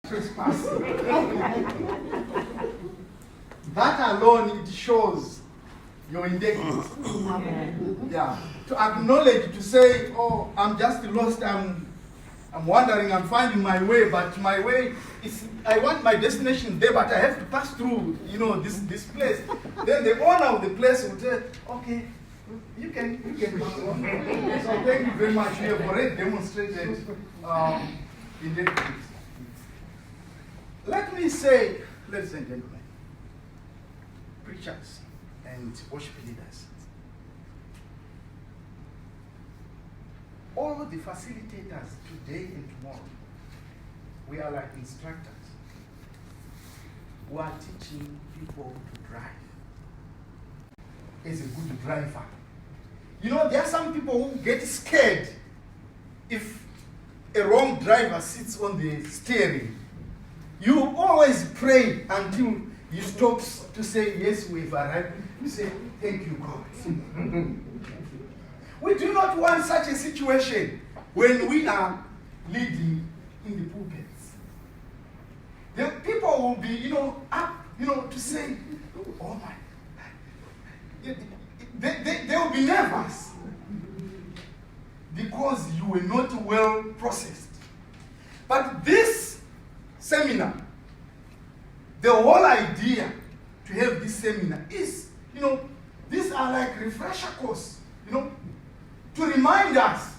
Trespassing. That alone, it shows your integrity. Yeah. To acknowledge, to say, oh, I'm just lost, I'm wandering, I'm finding my way, but my way is, I want my destination there, but I have to pass through, this place. Then the owner of the place will say, okay, you can pass on. So thank you very much. You have already demonstrated integrity. Let me say, ladies and gentlemen, preachers and worship leaders, all the facilitators today and tomorrow, we are like instructors who are teaching people to drive. As a good driver, there are some people who get scared if a wrong driver sits on the steering. You always pray until he stops to say, yes, we've arrived. You say, thank you, God. We do not want such a situation when we are leading in the pulpits. The people will be, up, to say, oh my. They will be nervous because you were not well processed. But this seminar, the whole idea to have this seminar is, these are like refresher course, to remind us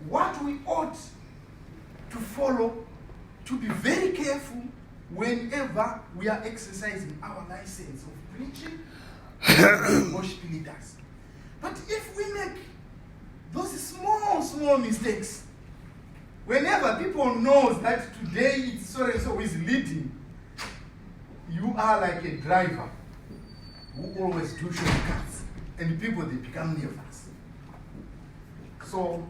what we ought to follow, to be very careful whenever we are exercising our license of preaching and worship leaders. But if we make those small mistakes, whenever people know that today it's so-and-so is leading, you are like a driver who always do shortcuts, and people, they become nervous. So,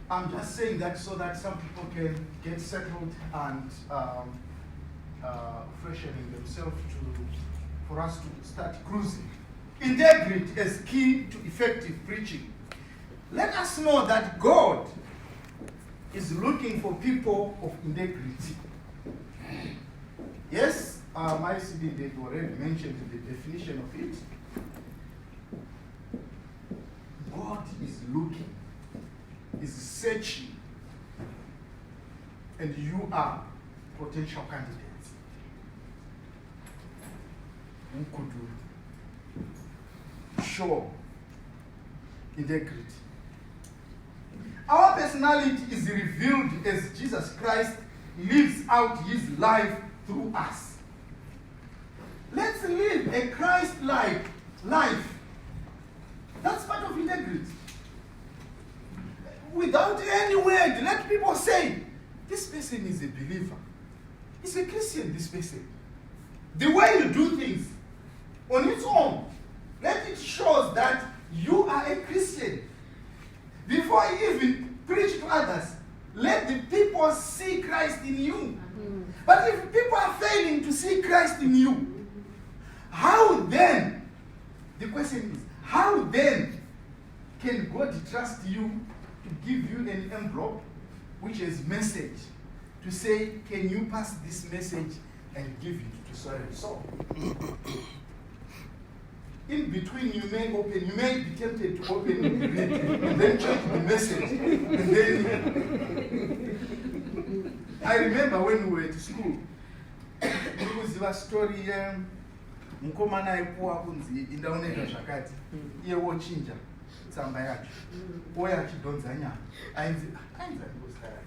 I'm just saying that so that some people can get settled and freshening themselves for us to start cruising. Integrity is key to effective preaching. Let us know that God is looking for people of integrity. Yes, my CD did already mentioned the definition of it. God is looking, is searching, and you are potential candidates who could show integrity. Our personality is revealed as Jesus Christ lives out his life through us. Let's live a Christ-like life. That's part of integrity. Without any word, let people say, this person is a believer. He's a Christian, this person. The way you do things on its own, let it show that you are a Christian. Before you even preach to others, let the people see Christ in you. But if people are failing to see Christ in you, how then, the question is, how then can God trust you to give you an envelope which has message to say, can you pass this message and give it to so and so? In between, you may be tempted to open and read, and then change the message. And then, I remember when we were at school, there was a story, Mukomana aipuwa kunzi indaoneka zvakati, iye wochinja tsamba yacho, oya achidonza nyama, ainzi ndikuzikara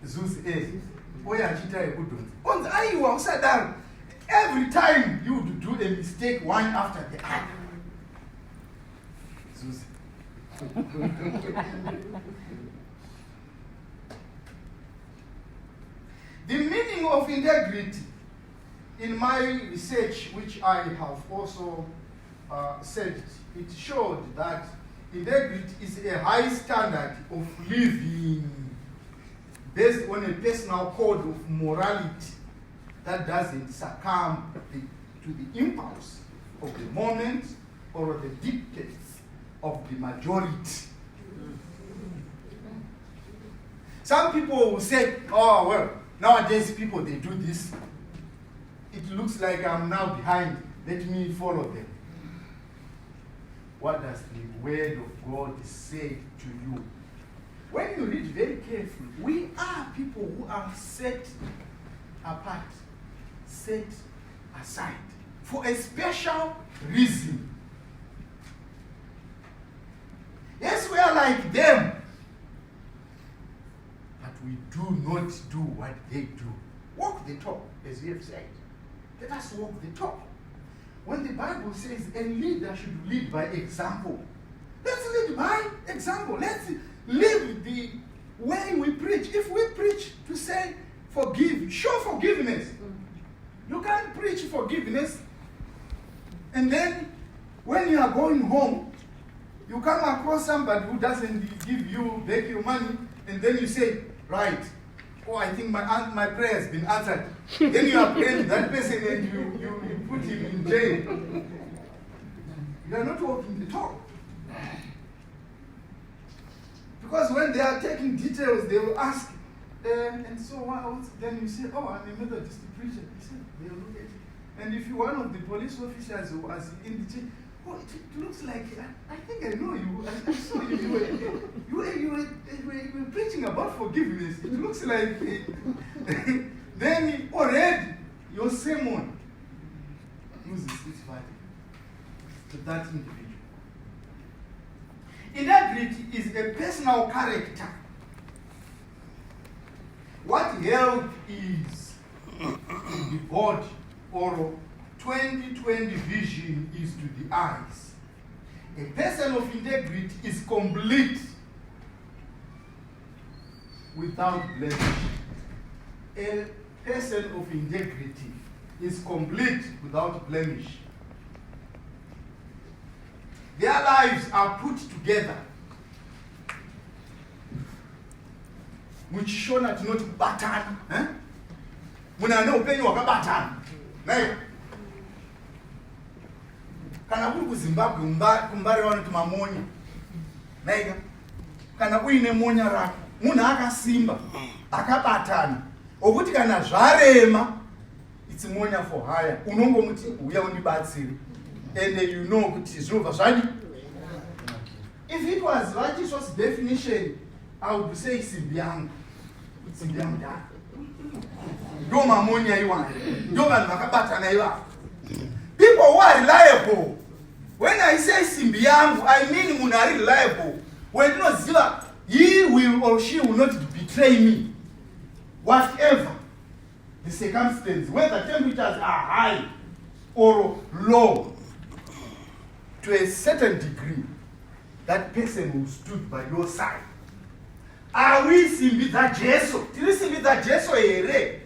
Zuzi oya achita yekudonza. Onzi aiwa usadaro. Every time you would do a mistake one after the other. Zuzi. The meaning of integrity, in my research, which I have also said, it showed that integrity is a high standard of living based on a personal code of morality that doesn't succumb to the impulse of the moment or the dictates of the majority. Some people will say, oh, well, nowadays people, they do this. It looks like I'm now behind. Let me follow them. What does the word of God say to you? When you read very carefully, we are people who are set apart, set aside for a special reason. Yes, we are like them, but we do not do what they do. Walk the talk, as we have said. Let us walk the talk. When the Bible says a leader should lead by example, let's lead by example. Let's live the way we preach. If we preach to say forgive, show forgiveness. You can't preach forgiveness and then when you are going home, you come across somebody who doesn't give you back your money, and then you say, right, oh, I think my prayer has been answered. Then you are praying that person and you put him in jail. You are not walking the talk. Because when they are taking details, they will ask, and so what? Then you say, oh, I'm a Methodist preacher. You say, they will look at it. And if you're one of the police officers who was in the jail, oh, it looks like, I think I know you. I saw you. You were preaching about forgiveness. It looks like, then already your sermon loses its value to that individual. Integrity is a personal character. What health is to the body, or 20/20 vision is to the eyes. A person of integrity is complete without blemish. A person of integrity is complete without blemish. Their lives are put together. Muchishona to not batan. Muna no upenyu wakabatana. Nayo. Kana kuri kuZimbabwe kumbari vanoti mamonya. Naika. Kana uine monya rako. Munhu akasimba. Akabatana. Okuti kana zvarema. It's monya for hire. Unongomuti uya undibatsire. And you know kuti zvinobva zvadi. If it was Vachiswa's definition, I would say simbi yangu. Simbi yangu da. Ndo mamonya iwana. Ndo vanhu vakabatana ivavo. People who are reliable. When I say simbi yangu, I mean munhu ari reliable. When ndinoziva, he will or she will not betray me. Whatever the circumstance, whether temperatures are high or low, to a certain degree, that person who stood by your side. Are we simbi that Jesu? Did we simbi that Jesu ere?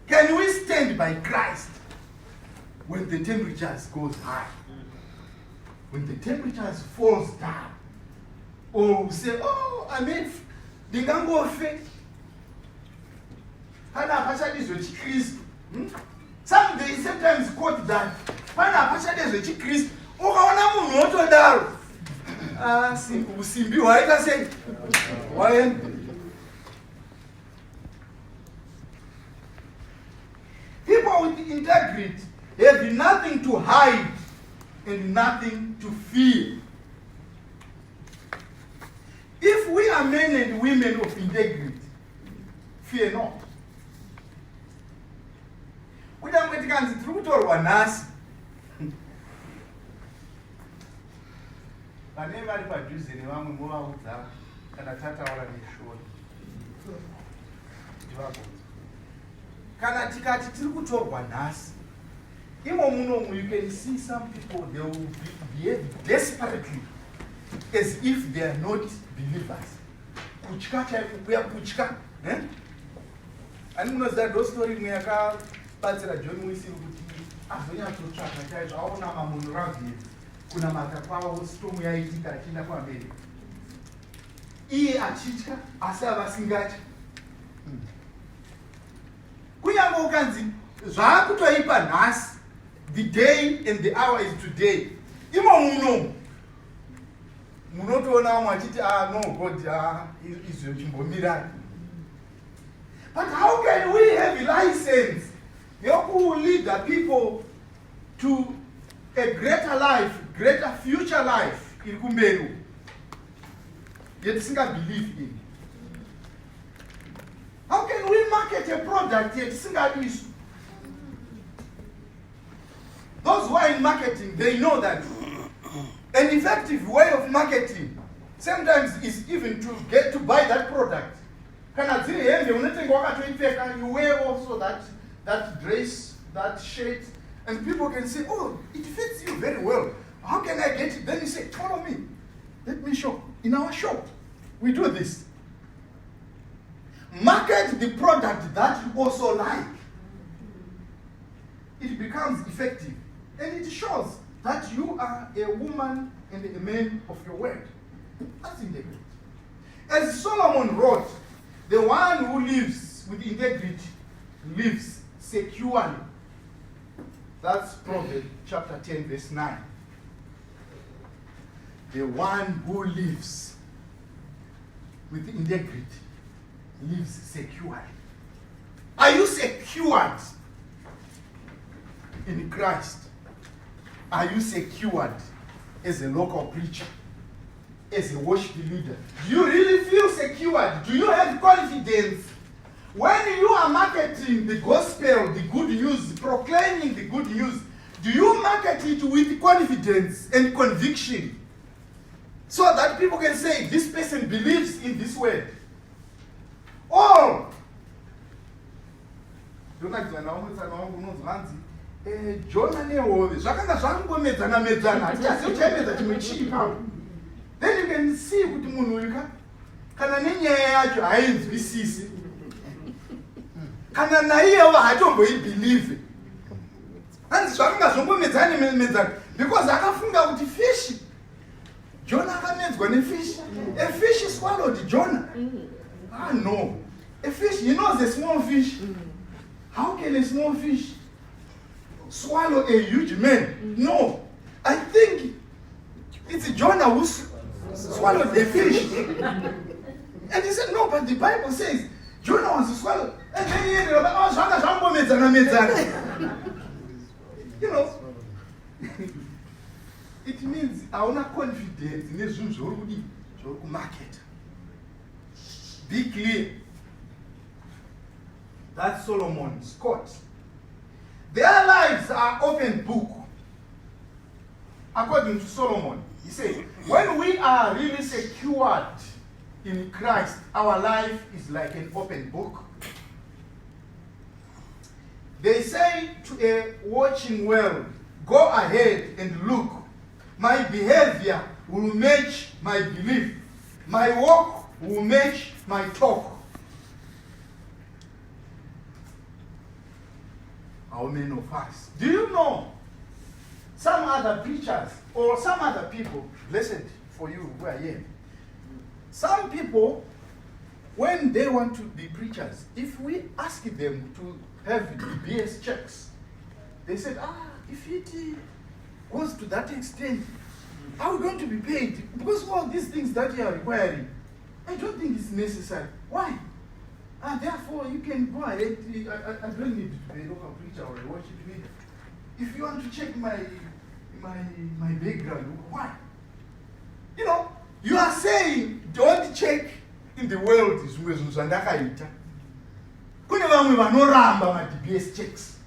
Can we stand by Christ when the temperatures goes high? When the temperatures falls down? Or we say, oh, I mean, ndingangofe. Pana apachadizwe chiKristu. Some they sometimes quote that. Pana apachadizwe chiKristu. Ukaona munhu otodaro. Usimbi waita sei? People with integrity have nothing to hide and nothing to fear. If we are men and women of integrity, fear not. Kudamwetikanzi tiri kutorwa nhasi. Vanenge vari padhuze nevamwe movaudza kana tataura neshoni. Ndivabvunza. Kana tikati tiri kutorwa nhasi, imo munomu you can see some people, they will behave desperately as if they are not believers. Kutya chaiko, kuya kutya. Ani munoziva ndo story imwe yakabatsira John Wesley kuti azonyatsotsvaka chaizvo aona mamunhu ravhiri kunamata kwavo storm yaitika achienda kuAmerica. Iye achitya asi avasingatya. Kunyange ukanzi zvaakutoipa nhasi, the day and the hour is today. Imo muno munotoona vamwe achiti no God izvo chimbomirani. But how can we have a license who will lead the people to a greater life, greater future life? Yet singa believe in. How can we market a product yet singa use? Those who are in marketing, they know that an effective way of marketing sometimes is even to get to buy that product. You wear also that dress, that shirt, and people can say, oh, it fits you very well. How can I get it? Then you say, follow me. Let me show. In our shop, we do this. Market the product that you also like. It becomes effective. And it shows that you are a woman and a man of your word. That's integrity. As Solomon wrote, the one who lives with integrity lives securely. That's Proverbs chapter 10, verse 9. The one who lives with integrity lives securely. Are you secured in Christ? Are you secured as a local preacher, as a worship leader? Do you really feel secured? Do you have confidence? When you are marketing the gospel, the good news, proclaiming the good news, do you market it with confidence and conviction so that people can say, this person believes in this word? Or, Jonah nehove zvakanga zvangomedzana medzana hatiasi uchaemedza chimwe chii ipapo. Then you can see kuti munhu uyu kana nenyaya yacho hainzwisisi, kana naiyewo hatomboibhilieve. Hanzi zvakanga zvongomedzana because akafunga kuti fish, Jonah akamedzwa nefish. A fish swallowed Jonah. Ah no, a fish, he knows a small fish. How can a small fish swallow a huge man? No, I think it's Jonah who swallowed the fish. And he said, no, but the Bible says Jonah was swallowed. And then he ended up, you know, it means our confidence in the market. Be clear. That's Solomon's quote. Their lives are open book. According to Solomon, he says, when we are really secured in Christ, our life is like an open book. They say to a watching world, go ahead and look. My behavior will match my belief. My walk will match my talk. How many of us? Do you know some other preachers or some other people, blessed for you who are here, some people, when they want to be preachers, if we ask them to have DBS checks, they said, if it goes to that extent, are we going to be paid? Because all these things that you are requiring, I don't think it's necessary. Why? Therefore, you can go ahead. I don't need to be a local preacher or a worship leader. If you want to check my background, why? You know, you are saying, don't check in the world. Kune vamwe vanoramba ma-DBS checks.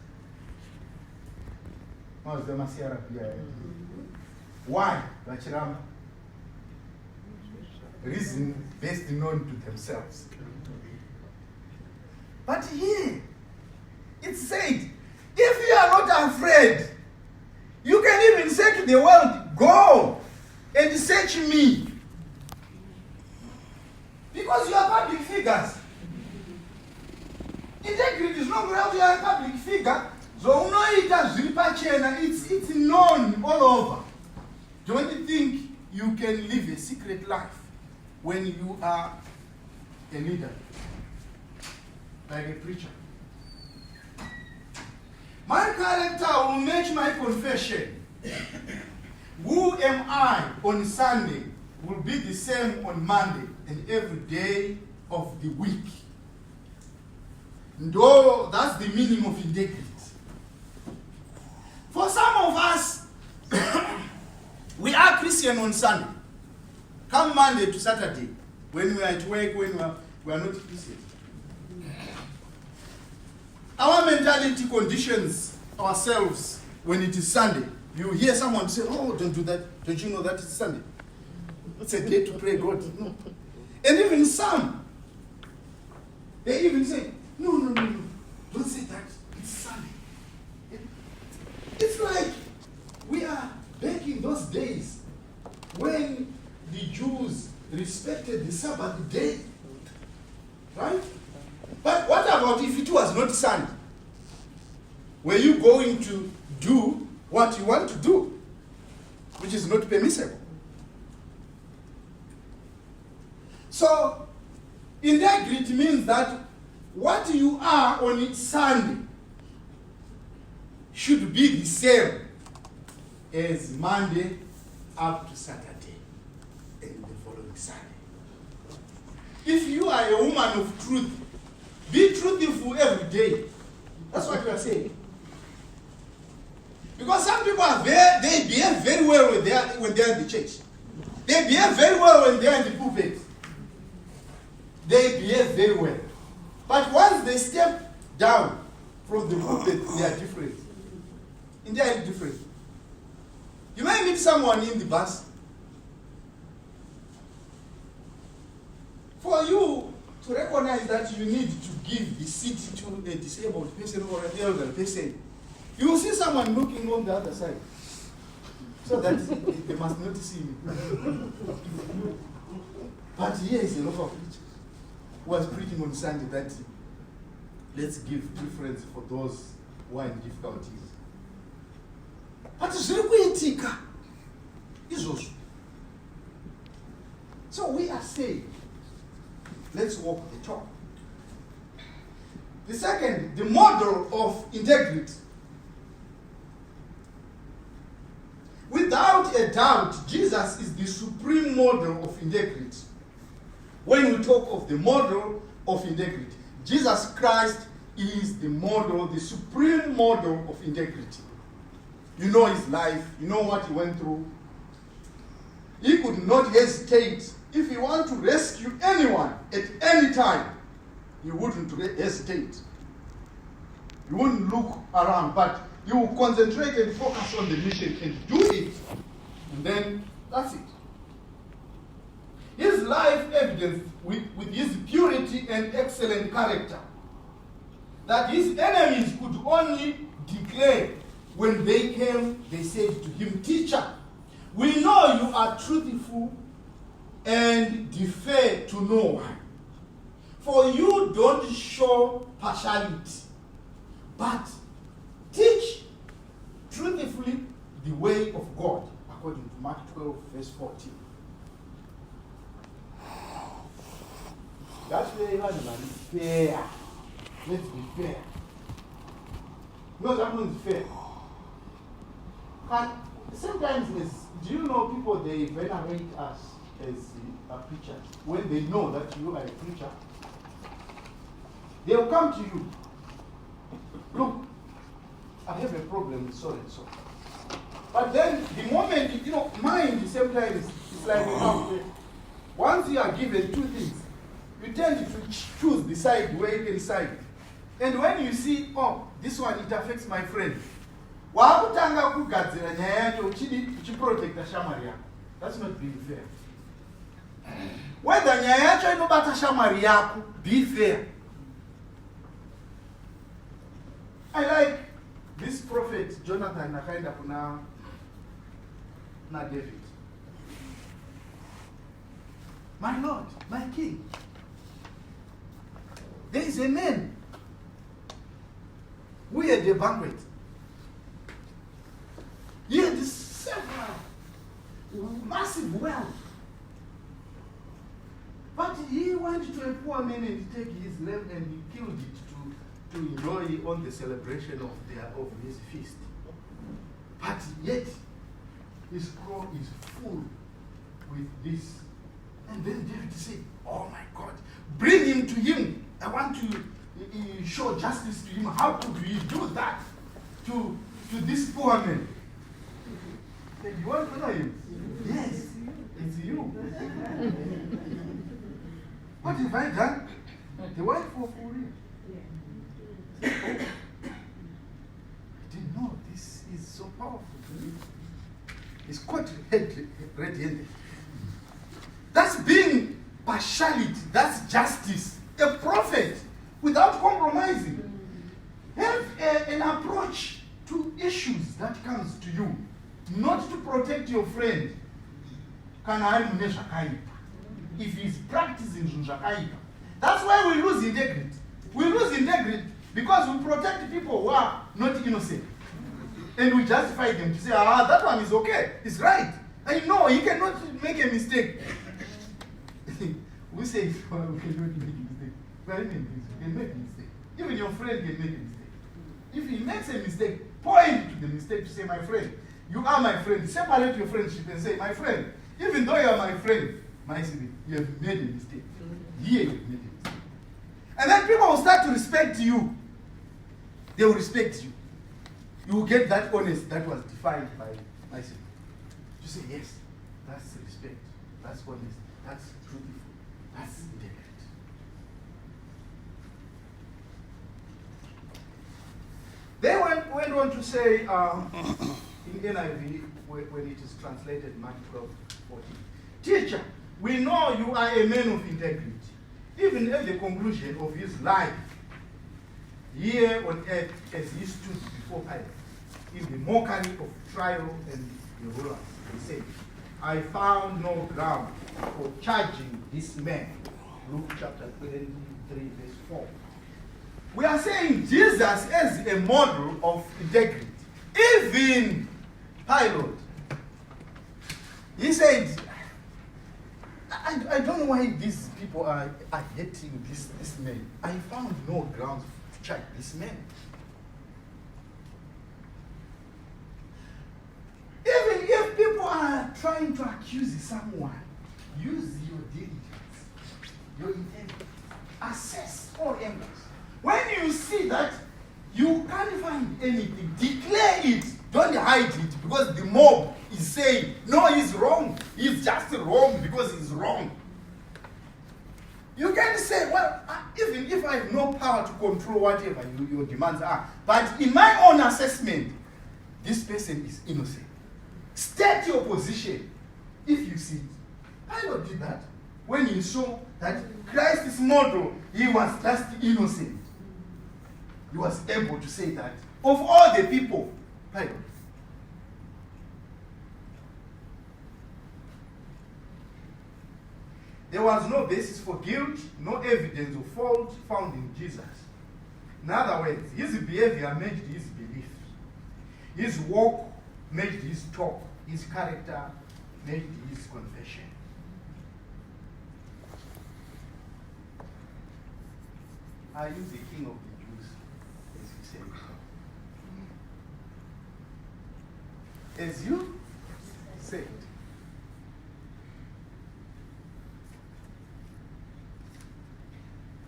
Why? Vachiramba. Reason best known to themselves. But here, it said, if you are not afraid, you can even say to the world, go and search me. Because you are public figures. Integrity is not where you are a public figure. So it's known all over. Don't you think you can live a secret life when you are a leader? Like a preacher. My character will match my confession. Who am I on Sunday will be the same on Monday and every day of the week. No, that's the meaning of integrity. For some of us, we are Christian on Sunday. Come Monday to Saturday, when we are at work, when we are not Christian. Our mentality conditions ourselves when it is Sunday. You hear someone say, oh, don't do that. Don't you know that it's Sunday? It's a day to pray God. No. And even some, they even say, no. Don't say that. It's Sunday. It's like we are back in those days when the Jews respected the Sabbath day. Right? But what about if it was not Sunday? Were you going to do what you want to do, which is not permissible? So, integrity means that what you are on Sunday should be the same as Monday up to Saturday and the following Sunday. If you are a woman of truth, be truthful every day. That's what you are saying. Because some people they behave very well when they are in the church. They behave very well when they are in the pulpit. They behave very well. But once they step down from the pulpit, they are different. Entirely different. You may meet someone in the bus. For you to recognize that you need to give the seat to a disabled person or an elderly person, you will see someone looking on the other side, so that they must not see me. But here is a local preacher who was preaching on Sunday that let's give preference for those who are in difficulties. But zviri izvozvo. So we are saying, let's walk the talk. The second, the model of integrity. Without a doubt, Jesus is the supreme model of integrity. When we talk of the model of integrity, Jesus Christ is the model, the supreme model of integrity. You know his life, you know what he went through. He could not hesitate. If he wanted to rescue anyone at any time, he wouldn't hesitate. He wouldn't look around, but he would concentrate and focus on the mission and do it. And then that's it. His life evidenced with his purity and excellent character that his enemies could only declare when they came, they said to him, "Teacher, we know you are truthful and defer to no one. For you don't show partiality, but teach truthfully the way of God," according to Mark 12, verse 14. That's where everyone is fair. Let's be fair. No, that means fair. And sometimes, do you know people, they venerate us as preachers when they know that you are a preacher? They will come to you. Look, I have a problem with so and so. But then the moment, mind sometimes is like once you are given two things, you tend to choose the side where you can side. And when you see, oh, this one, it affects my friend. That's not being fair. Whether be fair. I like this prophet Jonathan na David. My Lord, my King. There is a man who had a banquet. He had several massive wealth. But he went to a poor man and take his lamb and he killed it to enjoy on the celebration of his feast. But yet, his crown is full with this. And then David said, "Oh my God, bring him to him. I want to show justice to him. How could we do that to this poor man? He said, you want to know him? Yes, it's you. What have I done? The wife for real. I didn't know this is so powerful to me. It's quite red-handed. That's being partiality. That's justice. A prophet without compromising. Have an approach to issues that comes to you, not to protect your friend. If he's practicing zvakaipa. That's why we lose integrity. We lose integrity because we protect people who are not innocent. And we justify them to say, that one is okay, it's right. I know, he cannot make a mistake. We say, well, we cannot make a mistake. Well, you can make a mistake. Even your friend can make a mistake. If he makes a mistake, point to the mistake to say, my friend, you are my friend. Separate your friendship and say, my friend, even though you are my friend, my city, you have made a mistake. Here you have made a mistake. And then people will start to respect you. They will respect you. You will get that honest that was defined by my city. You say, yes, that's respect, that's honest, that's truthful, that's integrity. They went on to say in NIV, when it is translated, Mark 12:14, teacher, we know you are a man of integrity. Even at the conclusion of his life, here on earth, as he stood before Pilate, in the mockery of trial and the rulers, he said, I found no ground for charging this man. Luke chapter 23, verse 4. We are saying Jesus as a model of integrity. Even Pilate, he said, I don't know why these people are hating this man. I found no grounds to charge this man. Even if people are trying to accuse someone, use your diligence, your integrity. Assess all angles. When you see that you can't find anything, declare it. Don't hide it because the mob is saying, no, he's wrong. He's just wrong because he's wrong. You can say, well, even if I have no power to control whatever your demands are, but in my own assessment, this person is innocent. State your position if you see it. Pilate did that when he saw that Christ's model, he was just innocent. He was able to say that of all the people, Pilate. There was no basis for guilt, no evidence of fault found in Jesus. In other words, his behavior matched his belief. His walk matched his talk. His character matched his confession. Are you the king of the Jews? As he said. As you said.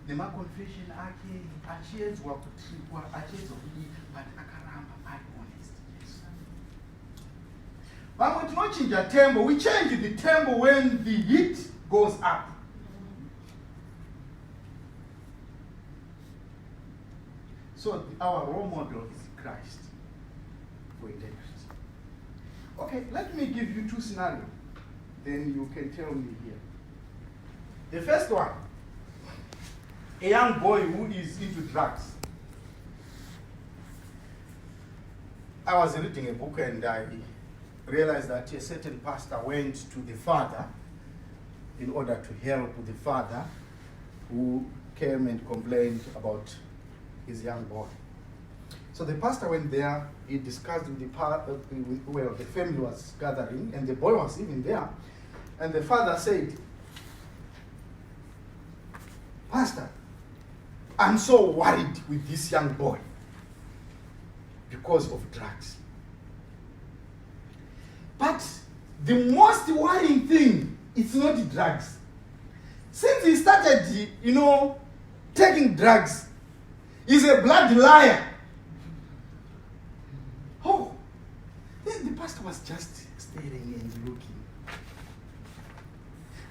Nemaconfession ake achiedzwa kutrikwa achiedzwa kudii but akaramba ari honest. Vamwe tinochinja tembo. We change the tempo when the heat goes up. So our role model is Christ for integrity. Okay, let me give you two scenarios. Then you can tell me here. The first one. A young boy who is into drugs. I was reading a book and I realized that a certain pastor went to the father in order to help the father who came and complained about his young boy. So the pastor went there, he discussed with the family was gathering and the boy was even there. And the father said, Pastor, I'm so worried with this young boy because of drugs. But the most worrying thing is not the drugs. Since he started, taking drugs, He's a blood liar. Oh, then the pastor was just staring and looking.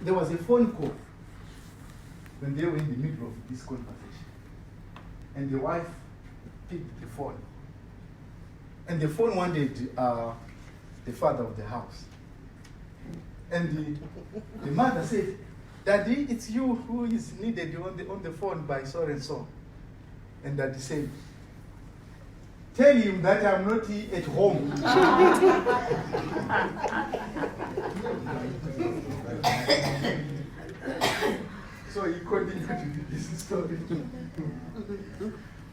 There was a phone call when they were in the middle of this conversation. And the wife picked the phone. And the phone wanted the father of the house. And the mother said, Daddy, it's you who is needed on the phone by so and so. And Daddy said, tell him that I'm not at home. So he continued to do this story.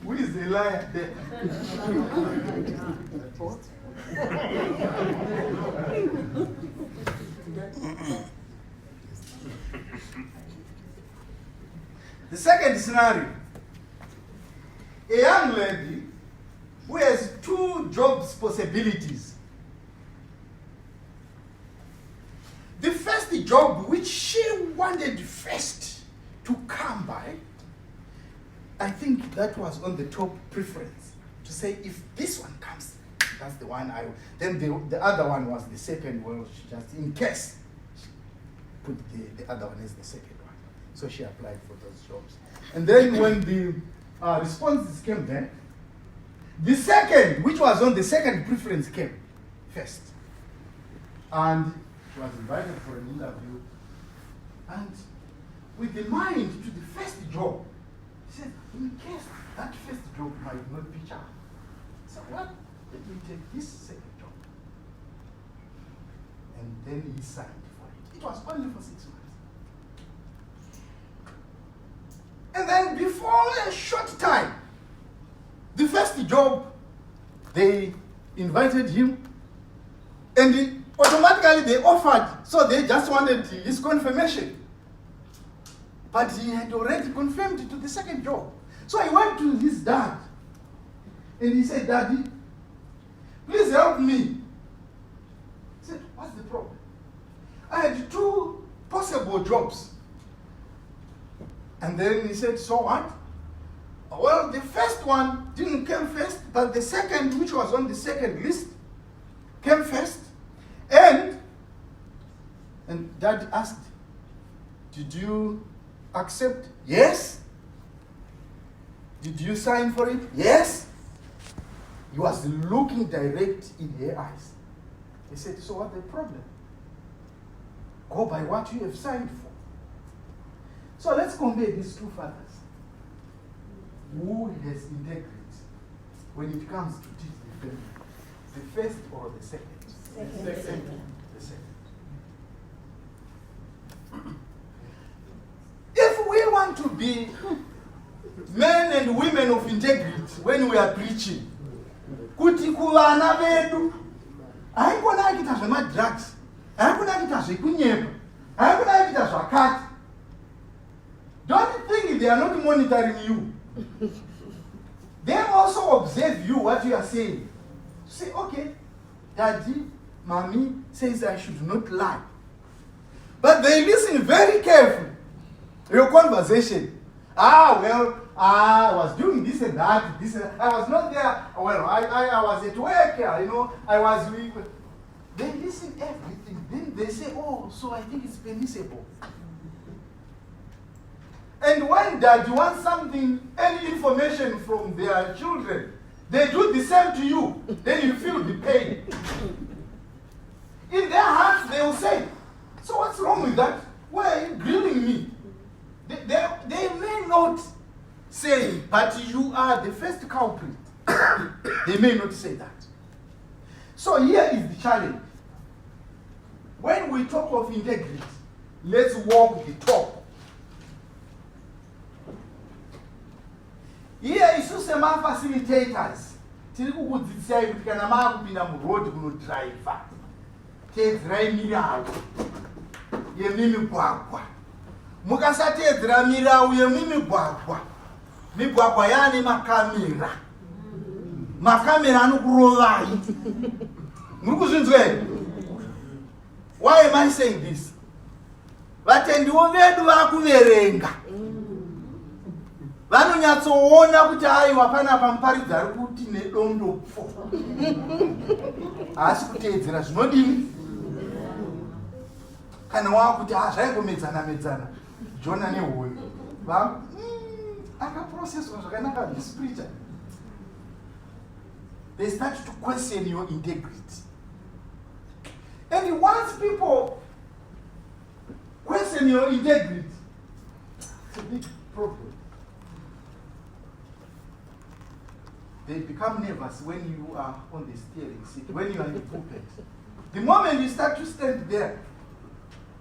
Who is the liar there? The second scenario, a young lady who has two jobs possibilities. The first job which she wanted first to come by, I think that was on the top preference, to say if this one comes, that's the one I will. Then the other one was the second, well, she just in case, she put the other one as the second one. So she applied for those jobs. And then when the responses came there, the second, which was on the second preference, came first. And she was invited for an interview. And with the mind to the first job, he said, in case that first job might not be charged. So what? Let me take this second job. And then he signed for it. It was only for 6 months. And then before a short time, the first job, they invited him, and automatically they offered, so they just wanted his confirmation. But he had already confirmed it to the second job. So he went to his dad, and he said, Daddy, please help me. He said, what's the problem? I had 2 possible jobs. And then he said, so what? Well, the first one didn't come first, but the second, which was on the second list, came first. And Dad asked, did you accept? Yes. Did you sign for it? Yes. He was looking direct in her eyes. He said, so what's the problem? Go by what you have signed for. So let's compare these 2 fathers. Who has integrity when it comes to teach the family? The first or the second? The second. If we want to be men and women of integrity when we are preaching, kuti kuvana vedu haikona kuita zvemadrugs, haikona kuita zvekunyepa, haikona kuita zvakati. Don't think they are not monitoring you. They also observe you, what you are saying. Say, okay, Daddy, Mommy says I should not lie. But they listen very carefully. Your conversation. I was doing this and that. I was not there. Well, I was at work, I was weak. They listen everything. Then they say, oh, so I think it's permissible. And when Daddy wants something, any information from their children, they do the same to you. Then you feel the pain. In their hearts, they will say, so what's wrong with that? Why are you grilling me? They may not say, but you are the first culprit. They may not say that. So here is the challenge. When we talk of integrity, let's walk the talk. Here is also some facilitators. Tiri kukudzidzisai kuti kana maakupinda muroad kunodriver, teedzirai milawu yemimigwagwa. Mukasateedzera milawu yemimigwagwa, migwagwa yaane makamera. Makamera anokurovai. Muri kuzvinzwa here? Why am I saying this? Vatendiwo vedu vakuverenga. vanonyatsoona kuti aiwa panapa muparidzi ari kuti nedondo pfo haasi kuteedzera zvinodini kana wakuti zvaingomedzana Jona nehuni akaprocesswa zvakanaka this preacher. They start to question your integrity. And once people question your integrity, it's a big problem. They become nervous when you are on the steering seat, when you are in the pulpit. The moment you start to stand there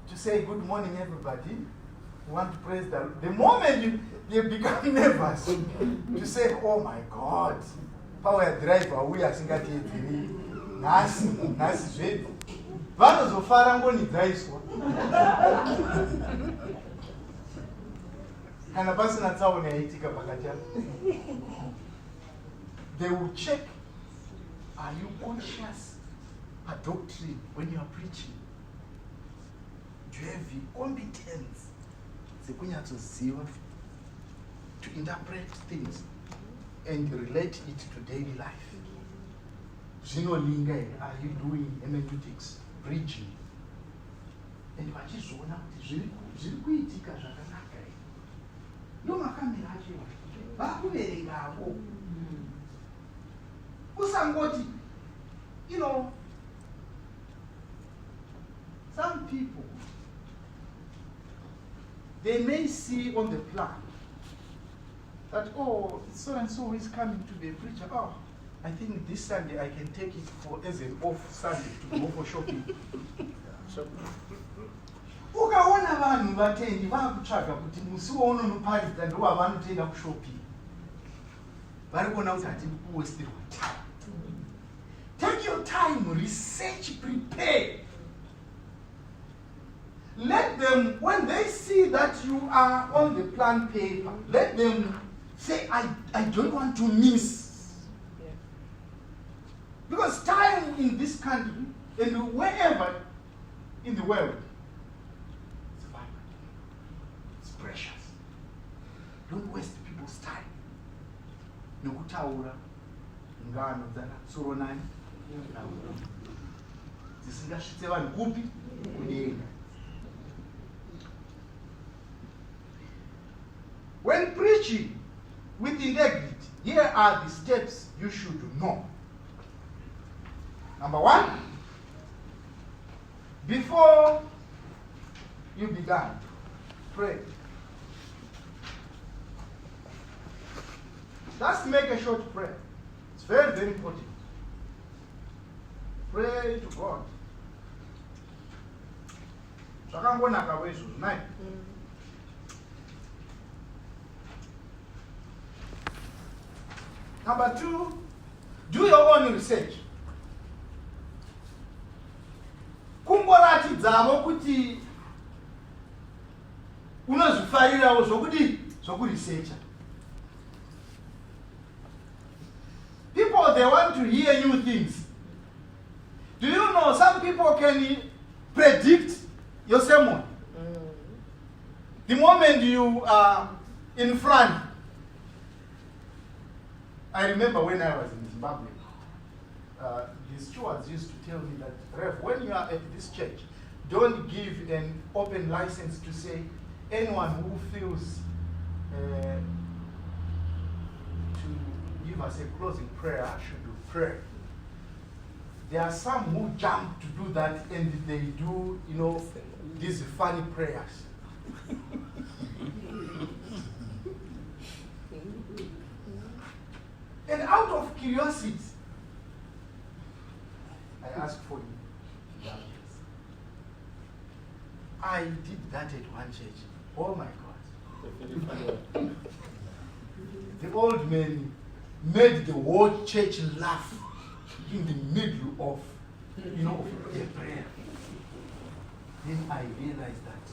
to say good morning everybody, you want to praise the Lord, the moment you become nervous to say, oh my God, power driver we asingateedzeri nhasi zvedu vanozofara ngonidzaiswa kana pasina tsaona yaitika pakati apo. They will check, are you conscious a doctrine when you are preaching? Do you have the competence dzekunyatsoziva to interpret things and relate it to daily life? Zvinolinga here, are you doing hermeneutics, preaching? And vachizoona kuti zviri kuitika zvakanaka here. Ndomakamira acho vakuverengapo. Usangoti, you know, some people, they may see on the plan that, oh, so and so is coming to be a preacher. Oh, I think this Sunday I can take it as an off Sunday to go for shopping. Ukaona vanhu vatendi vakutsvaga kuti musi waunonoparidza ndowavanotoenda kushopping. Vari kuona kuti hatidi kuwestirwa time. Take your time, research, prepare. Let them, when they see that you are on the plan paper, let them say, I don't want to miss. Yeah. Because time in this country and wherever in the world, it's vital. It's precious. Don't waste people's time. Nokutaura, ngano dzakatsoro nani, dzisingasvitse vanhu kupi kudenga. When preaching with integrity, here are the steps you should know. Number one, before you begin, pray. Just make a short prayer. It's very, very important. Pray to God. Zvakangonaka wezvo tonight. Number two, do your own research. Kumboratidzavo kuti unozvifarirawo zvokuresearcha. People, they want to hear new things. Do you know some people can predict your sermon? The moment you are in front. I remember when I was in Zimbabwe, the stewards used to tell me that, Rev, when you are at this church, don't give an open license to say anyone who feels to give us a closing prayer should do prayer. There are some who jump to do that and they do, you know, these funny prayers. And out of curiosity, I asked for the youngest. I did that at one church. Oh my God. The old man made the whole church laugh in the middle of, you know, the prayer. Then I realized that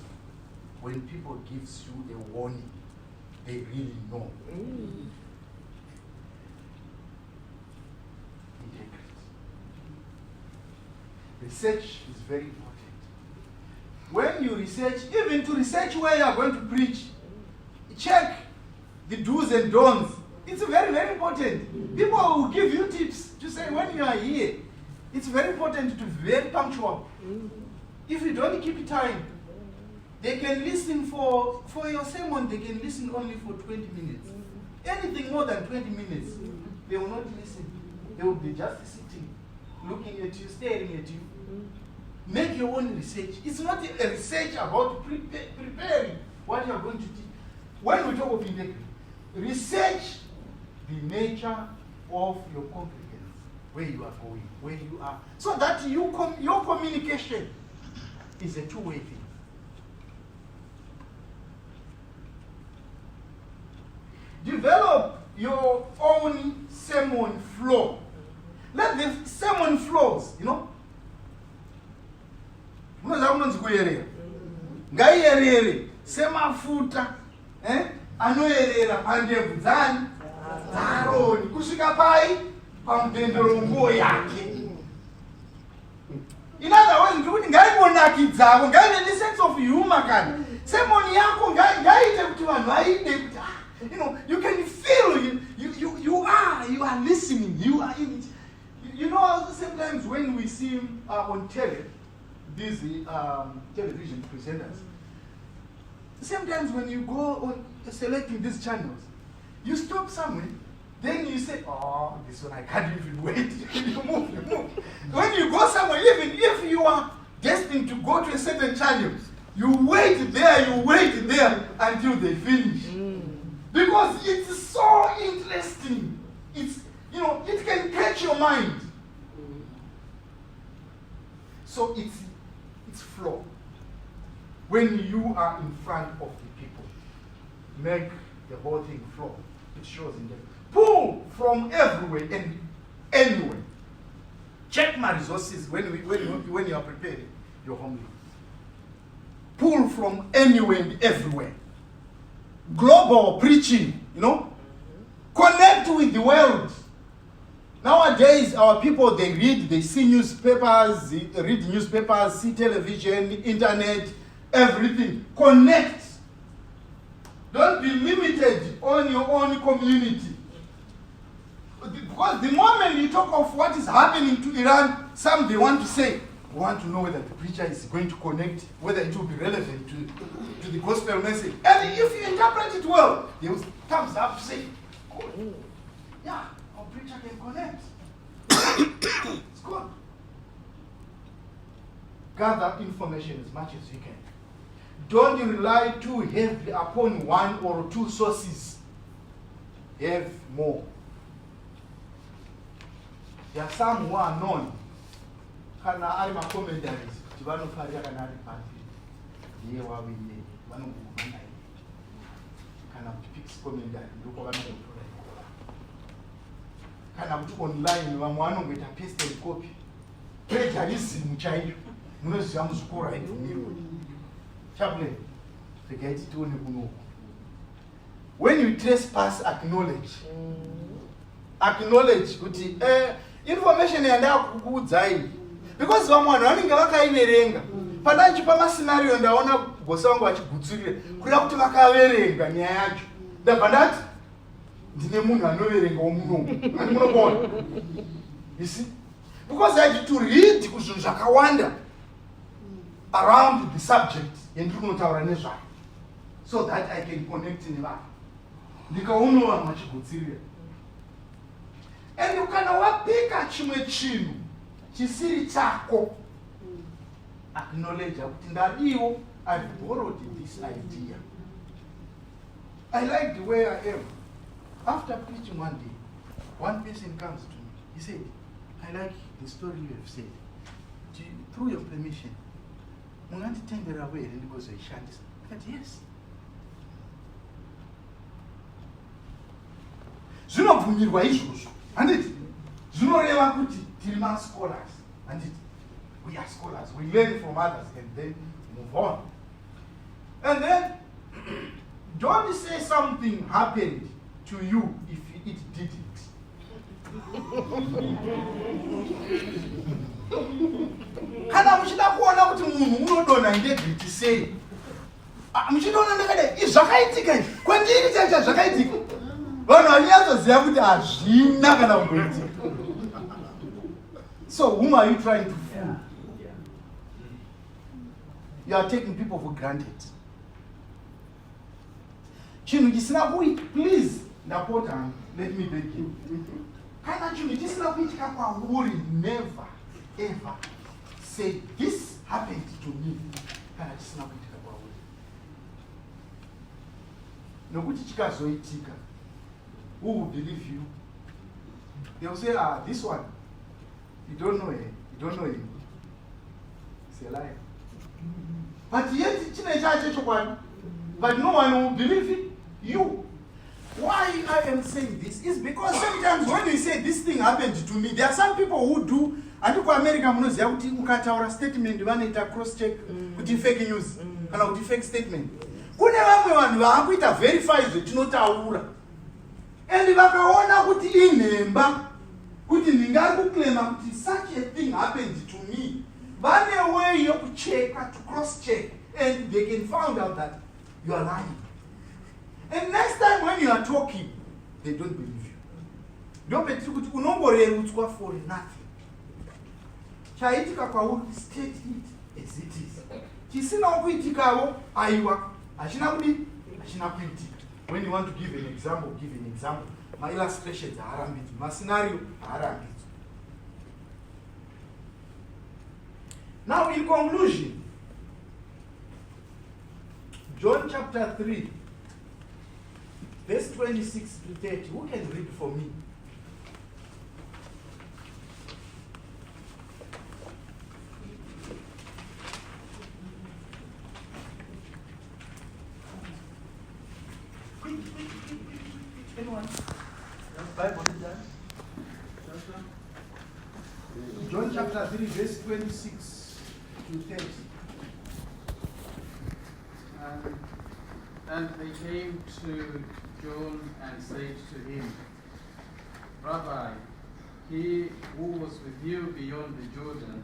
when people gives you a warning, they really know. Research is very important. When you research, even to research where you are going to preach, check the do's and don'ts. It's very, very important. People will give you tips to say when you are here. It's very important to be very punctual. If you don't keep time, they can listen for your sermon, they can listen only for 20 minutes. Anything more than 20 minutes, they will not listen. They will be just sitting, looking at you, staring at you. Make your own research. It's not a research about preparing what you are going to teach. When we talk of integrity, research the nature of your competence, where you are going, where you are, so that your communication is a two-way thing. Develop your own sermon flow. Let the sermon flows, ngaiyerere semafuta anoyerera pandebvu dzaaroni kusvika pai pamupendero yake. In other words, ndikuti ngaimbonakidzawo, ngaive nesense of humor kana sermon yako ngaite kuti vanhu vaide kuti you can feel you are listening, you are in it. Sometimes when we see on tele, these television presenters, sometimes when you go on selecting these channels, you stop somewhere, then you say, oh, this one I can't even wait. You move. When you go somewhere, even if you are destined to go to a certain channel, you wait there until they finish. Because it's so interesting. It can catch your mind. So it's flow. When you are in front of the people, make the whole thing flow. It shows in them. Pull from everywhere and anywhere. Check my resources when you are preparing your homework. Pull from anywhere and everywhere. Global preaching, Connect with the world. Nowadays, our people, they see newspapers, see television, internet, everything. Connect. Don't be limited on your own community. Because the moment you talk of what is happening to Iran, some they want to say, we want to know whether the preacher is going to connect, whether it will be relevant to the gospel message. And if you interpret it well, they will thumbs up, say, good. Yeah, our preacher can connect. It's good. Gather information as much as you can. Don't rely too heavily upon one or two sources. Have more. There are some who are known. Kana ari ma commentaries tivanofarira kana ari pasi ndiye wawiye vanogumana kana kuti fix commentary ndiko vanotora kana kuti online vamwe vanongoita paste and copy plagiarism chaiyo munoziva muzvikora haibvumirwa chaplain regaiti tione kunoku. When you trespass, acknowledge kuti information yandakukuudzai. Because vamwe vanenge vakaiverenga. Pandachipa mascenario ndaona bosi wangu vachigutsurira kuda kuti vakaverenga nyaya yacho. Ndabva ndati ndine munhu anoverenga womunomu. Munobona. You see? Because I had to read kuzvinhu zvakawanda around the subject yendiri kunotaura nezvayo, so that I can connect nevanhu. Ndikaona vanhu vachigutsurira. And kana wapika chimwe chinhu chisiri chako, acknowledge kuti ndadiwo, I've borrowed this idea. I like the way I am. After preaching one day, one person comes to me. He said, I like the story you have said. Through your permission, munganditendera away ndikozoishandisa. I said, yes. Zvinobvumirwa izvozvo. Handiti? Zvinoreva kuti tiri scholars. Handiti? We are scholars. We learn from others and then move on. And then, don't say something happened to you if it didn't. Kana muchida kuona kuti munhu unodonha integrity sei. Muchidaona ndakadai, zvakaitika kwandiri chacha zvakaitika. So whom are you trying to fool? You are taking people for granted. Please, Napota, let me beg you. Never, ever say, this happened to me. Who will believe you? They will say, this one, you don't know him. You don't know him. It's a lie. But yet, but no one will believe you. Why I am saying this is because sometimes when you say this thing happened to me, there are some people who do. I think America munoziva kuti ukataura statement vanoita cross check kuti fake news kana kuti fake statement. Kune vamwe vanhu vaakuita verify zvetinotaura. And vakaona kuti inemba kuti ndingari kuclaima kuti such a thing happened to me. Vane way yokucheka to cross check and they can find out that you are lying. And next time when you are talking, they don't believe you. Don't bet kuti unomborerutswa for nothing. Chaitika kwauri state it as it is. Chisina kuitikawo aiwa. Ashina kuitika. When you want to give an example, give an example. My illustrations are arambit. My scenario are arambit. Now in conclusion, John chapter 3, verse 26 to 30. Who can read for me? Anyone? Bible is that? John chapter 3, verse 26 to 30. And they came to John and said to him, Rabbi, he who was with you beyond the Jordan,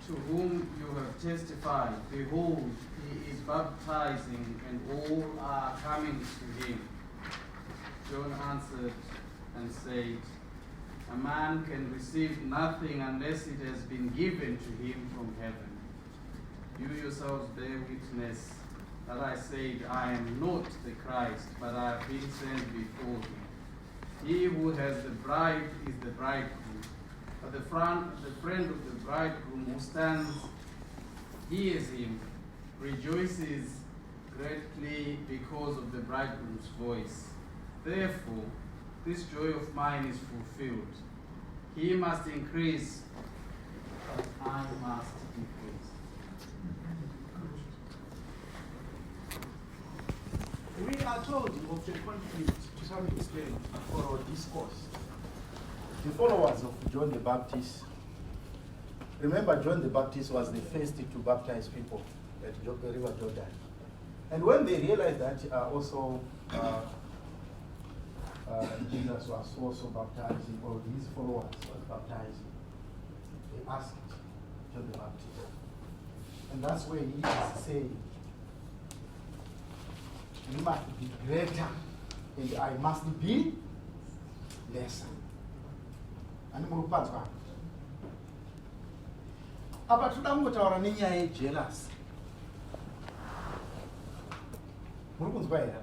to whom you have testified, behold, he is baptizing, and all are coming to him. John answered and said, a man can receive nothing unless it has been given to him from heaven. You yourselves bear witness that I said, I am not the Christ, but I have been sent before him. He who has the bride is the bridegroom, but the friend of the bridegroom who stands, hears him, rejoices greatly because of the bridegroom's voice. Therefore, this joy of mine is fulfilled. He must increase, but I must decrease. We are told of the conflict to some extent for our discourse. The followers of John the Baptist, remember John the Baptist was the first to baptize people at the River Jordan. And when they realized that Jesus was also baptizing, or his followers was baptizing, they asked John the Baptist. And that's where he is saying, you must be greater, and I must be lesser. And murupanzwa. Apa tudamukotaura nenyaya yejealousy. Murukunzwa here.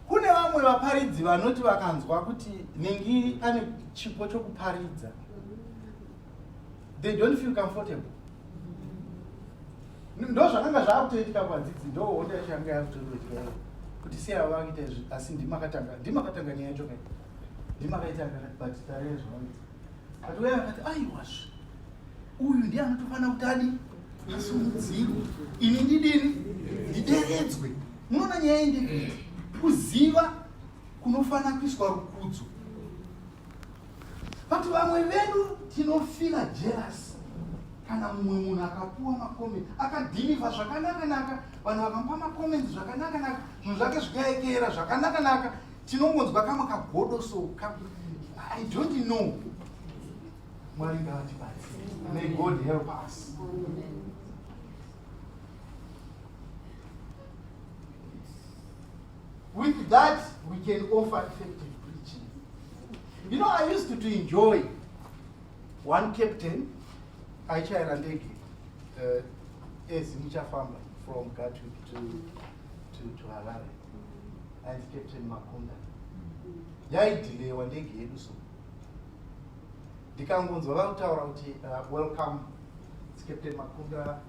Kune vamwe vaparidzi vanoti vakanzwa kuti Ningi ane chipo chokuparidza, they don't feel comfortable. Ndo zvakanga zvakutoitika kwadzidzi, ndo honda yanga yakutoitika kuti siya vakuita izvi, asi ndimakatanga nyaya yacho kai, ndimakaita but tare zvakuita. But wewe akati aiwazve, uyu ndiye anotofana kuti adi asumudzirwe, ini ndidini ndideredzwe. Munoona nyaya inde kuziva kunofana kuiswa rukudzo. But vamwe vedu tinofila jealous kana mumwe munhu akapuwa makomenti akadhiliva zvakanaka-naka, vanhu vakamupa makomenti zvakanaka-naka, zvinhu zvake zvikaekera zvakanaka-naka, tinongonzwa kamwe kagodoso. I don't know. Mwari ngatibatsire. May God help us. with that, we can offer effective preaching. You know, I used to enjoy one captain, Aicha Erandegi, as Mucha farmer from Gatwick to Harare, and Captain Makunda. Yaidile wandegi yedu so. Ndikangonzwa vakutaura kuti welcome, it's Captain Makunda.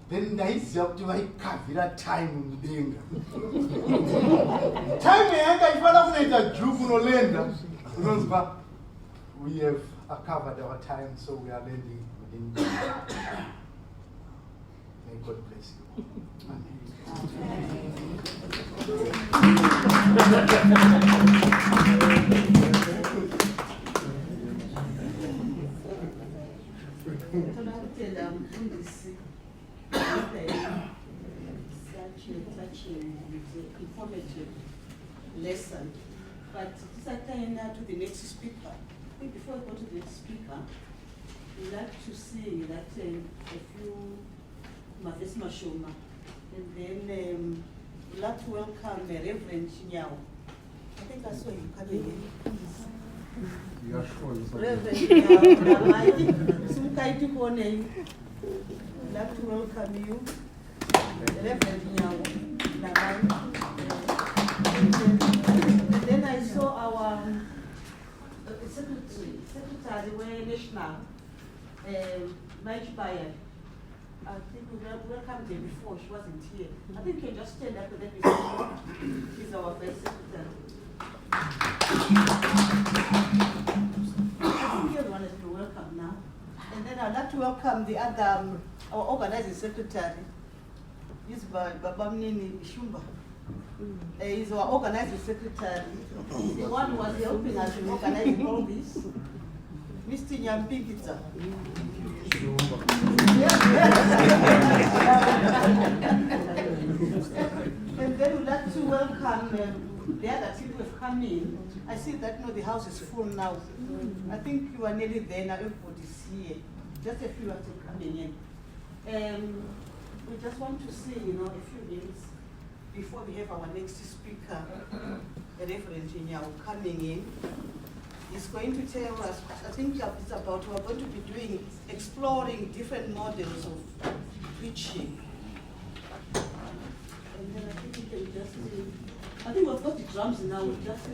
Then ndaiziva kuti vaikavhira time mudenga. Time yanga ifana kunoita juku nolenda. Unonzwa, we have covered our time, so we are landing within. May God bless you. Amen. Such informative lesson. But this I turn now to the next speaker. Before I go to the next speaker, we'd like to see that a few Mafes Mashoma, and then we'd like to welcome Reverend Chinyao. I think I saw you coming in. Yeah, sure. Reverend Chinyao, we'd like to welcome you. Reverend Chinyao. And then I saw our secretary, national, Mike Bayer. I think we welcomed her before, she wasn't here. I think you can just stand up and then we see she's our first secretary. I think everyone has been welcome now. And then I'd like to welcome the other, our organizing secretary. He's Babamnini Shumba. He's our organizing secretary. The one who was helping us in organizing all this. Mr. Nyampikita. And then we'd like to welcome the other people who have come in. I see that the house is full now. I think you are nearly there now, everybody's here. Just a few are still coming in. We just want to see, a few minutes before we have our next speaker, Reverend Chinyao, coming in. He's going to tell us, I think it's about, we're going to be exploring different models of preaching. And then I think we can just I think we've got the drums now, just,